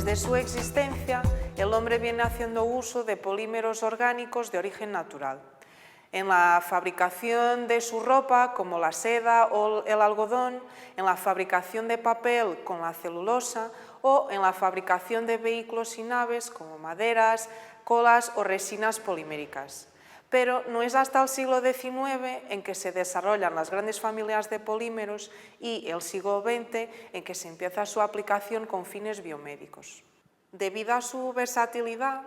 Desde su existencia, el hombre viene haciendo uso de polímeros orgánicos de origen natural. En la fabricación de su ropa, como la seda o el algodón, en la fabricación de papel con la celulosa o en la fabricación de vehículos y naves como maderas, colas o resinas poliméricas. Pero no es hasta el siglo XIX en que se desarrollan las grandes familias de polímeros y el siglo XX en que se empieza su aplicación con fines biomédicos. Debido a su versatilidad,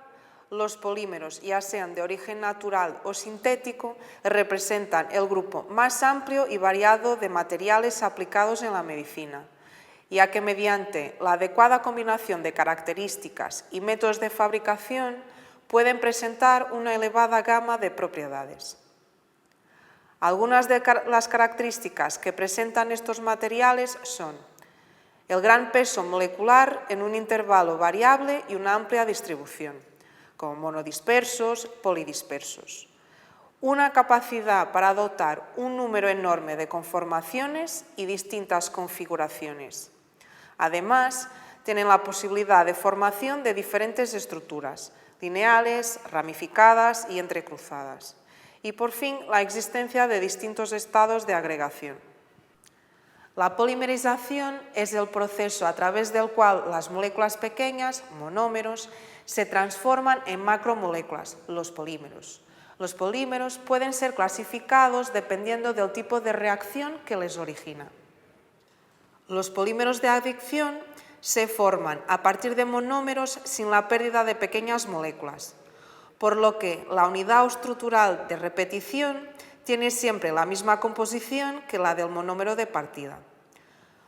los polímeros, ya sean de origen natural o sintético, representan el grupo más amplio y variado de materiales aplicados en la medicina, ya que mediante la adecuada combinación de características y métodos de fabricación pueden presentar una elevada gama de propiedades. Algunas de las características que presentan estos materiales son el gran peso molecular en un intervalo variable y una amplia distribución, como monodispersos, polidispersos. Una capacidad para adoptar un número enorme de conformaciones y distintas configuraciones. Además, tienen la posibilidad de formación de diferentes estructuras, lineales, ramificadas y entrecruzadas. Y por fin, la existencia de distintos estados de agregación. La polimerización es el proceso a través del cual las moléculas pequeñas, monómeros, se transforman en macromoléculas, los polímeros. Los polímeros pueden ser clasificados dependiendo del tipo de reacción que les origina. Los polímeros de adicción se forman a partir de monómeros sin la pérdida de pequeñas moléculas, por lo que la unidad estructural de repetición tiene siempre la misma composición que la del monómero de partida.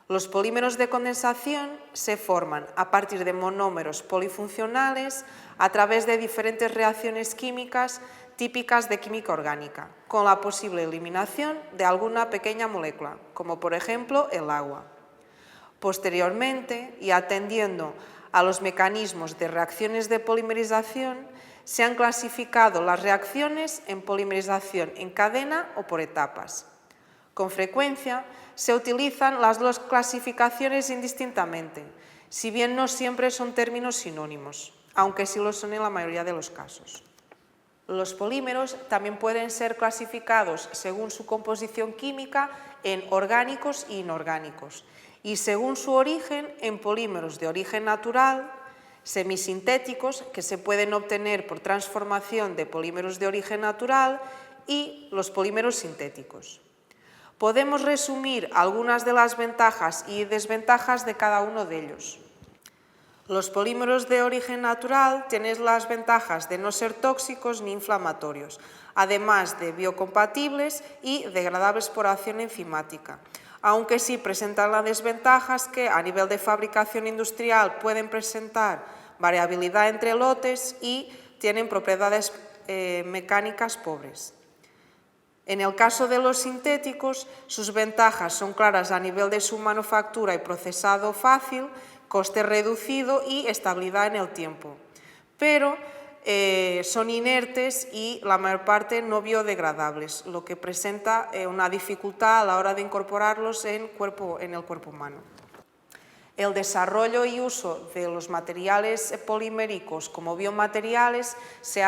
Los polímeros de condensación se forman a partir de monómeros polifuncionales a través de diferentes reacciones químicas típicas de química orgánica, con la posible eliminación de alguna pequeña molécula, como por ejemplo el agua. Posteriormente, y atendiendo a los mecanismos de reacciones de polimerización, se han clasificado las reacciones en polimerización en cadena o por etapas. Con frecuencia, se utilizan las dos clasificaciones indistintamente, si bien no siempre son términos sinónimos, aunque sí lo son en la mayoría de los casos. Los polímeros también pueden ser clasificados según su composición química en orgánicos e inorgánicos, y según su origen en polímeros de origen natural, semisintéticos, que se pueden obtener por transformación de polímeros de origen natural, y los polímeros sintéticos. Podemos resumir algunas de las ventajas y desventajas de cada uno de ellos. Los polímeros de origen natural tienen las ventajas de no ser tóxicos ni inflamatorios, además de biocompatibles y degradables por acción enzimática, aunque sí presentan las desventajas que a nivel de fabricación industrial pueden presentar variabilidad entre lotes y tienen propiedades mecánicas pobres. En el caso de los sintéticos, sus ventajas son claras a nivel de su manufactura y procesado fácil, coste reducido y estabilidad en el tiempo, pero son inertes y la mayor parte no biodegradables, lo que presenta una dificultad a la hora de incorporarlos en el cuerpo humano. El desarrollo y uso de los materiales poliméricos como biomateriales se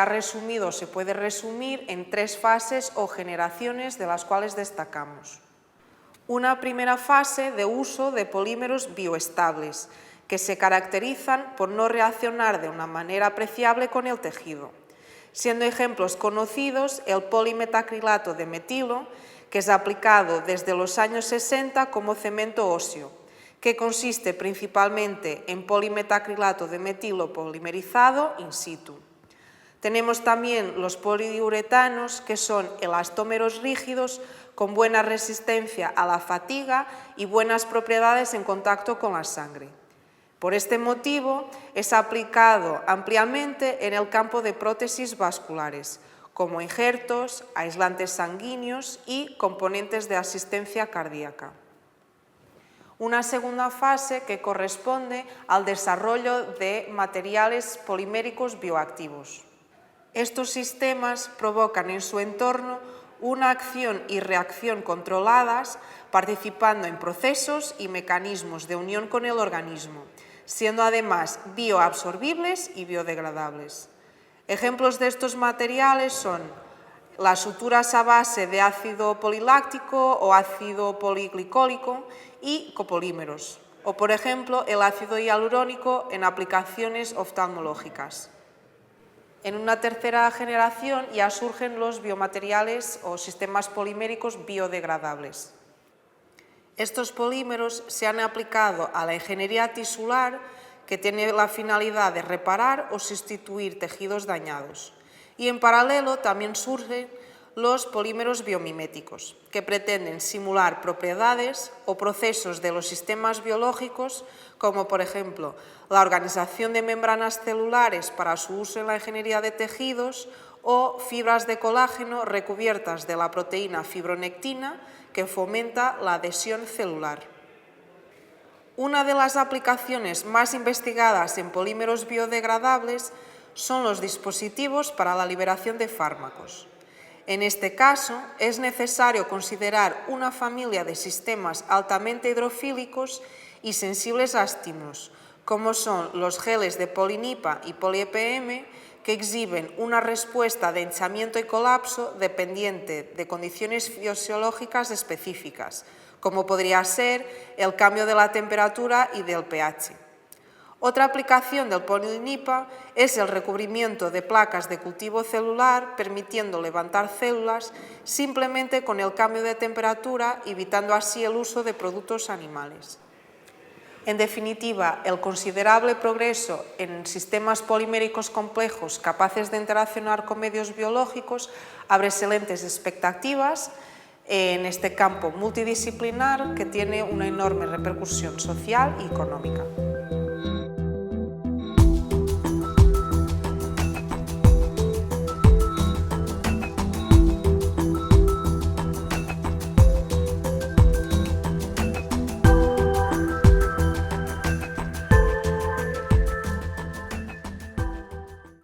puede resumir en 3 fases o generaciones de las cuales destacamos. Una primera fase de uso de polímeros bioestables, que se caracterizan por no reaccionar de una manera apreciable con el tejido, siendo ejemplos conocidos el polimetacrilato de metilo, que es aplicado desde los años 60 como cemento óseo, que consiste principalmente en polimetacrilato de metilo polimerizado in situ. Tenemos también los poliuretanos, que son elastómeros rígidos con buena resistencia a la fatiga y buenas propiedades en contacto con la sangre. Por este motivo, es aplicado ampliamente en el campo de prótesis vasculares, como injertos, aislantes sanguíneos y componentes de asistencia cardíaca. Una segunda fase que corresponde al desarrollo de materiales poliméricos bioactivos. Estos sistemas provocan en su entorno una acción y reacción controladas, participando en procesos y mecanismos de unión con el organismo, siendo además bioabsorbibles y biodegradables. Ejemplos de estos materiales son las suturas a base de ácido poliláctico o ácido poliglicólico y copolímeros, o por ejemplo el ácido hialurónico en aplicaciones oftalmológicas. En una tercera generación ya surgen los biomateriales o sistemas poliméricos biodegradables. Estos polímeros se han aplicado a la ingeniería tisular, que tiene la finalidad de reparar o sustituir tejidos dañados. Y en paralelo también surgen los polímeros biomiméticos, que pretenden simular propiedades o procesos de los sistemas biológicos, como por ejemplo la organización de membranas celulares para su uso en la ingeniería de tejidos o fibras de colágeno recubiertas de la proteína fibronectina que fomenta la adhesión celular. Una de las aplicaciones más investigadas en polímeros biodegradables son los dispositivos para la liberación de fármacos. En este caso, es necesario considerar una familia de sistemas altamente hidrofílicos y sensibles a estímulos, como son los geles de polinipa y poli-EPM, que exhiben una respuesta de hinchamiento y colapso dependiente de condiciones fisiológicas específicas, como podría ser el cambio de la temperatura y del pH. Otra aplicación del polinipa es el recubrimiento de placas de cultivo celular, permitiendo levantar células simplemente con el cambio de temperatura, evitando así el uso de productos animales. En definitiva, el considerable progreso en sistemas poliméricos complejos capaces de interaccionar con medios biológicos abre excelentes expectativas en este campo multidisciplinar que tiene una enorme repercusión social y económica.